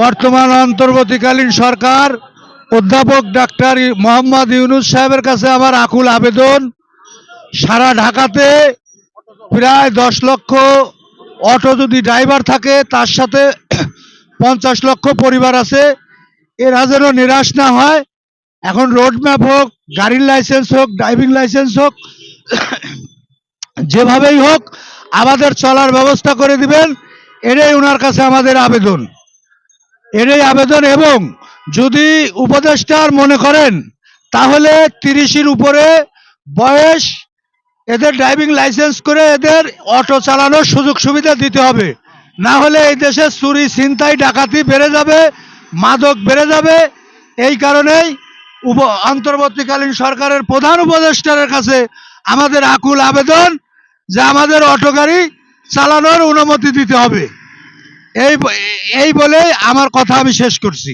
বর্তমান অন্তর্বর্তীকালীন সরকার অধ্যাপক ডাক্তার মোহাম্মদ ইউনূস সাহেবের কাছে আমার আকুল আবেদন, সারা ঢাকাতে প্রায় 10 লক্ষ অটো যদি ড্রাইভার থাকে, তার সাথে 50 লক্ষ পরিবার আছে, এরা যেন নিরাশ না হয়। এখন রোড ম্যাপ হোক, গাড়ির লাইসেন্স হোক, ড্রাইভিং লাইসেন্স হোক, যেভাবেই হোক আমাদের চলার ব্যবস্থা করে দিবেন, এটাই ওনার কাছে আমাদের আবেদন। এবং যদি উপদেষ্টার মনে করেন তাহলে 30-এর উপরে বয়স, এদের ড্রাইভিং লাইসেন্স করে এদের অটো চালানোর সুযোগ সুবিধা দিতে হবে। না হলে এই দেশে চুরি, ছিনতাই, ডাকাতি বেড়ে যাবে, মাদক বেড়ে যাবে। এই কারণেই অন্তর্বর্তীকালীন সরকারের প্রধান উপদেষ্টার কাছে আমাদের আকুল আবেদন যে আমাদের অটো গাড়ি চালানোর অনুমতি দিতে হবে। এই বলে আমার কথা আমি শেষ করছি।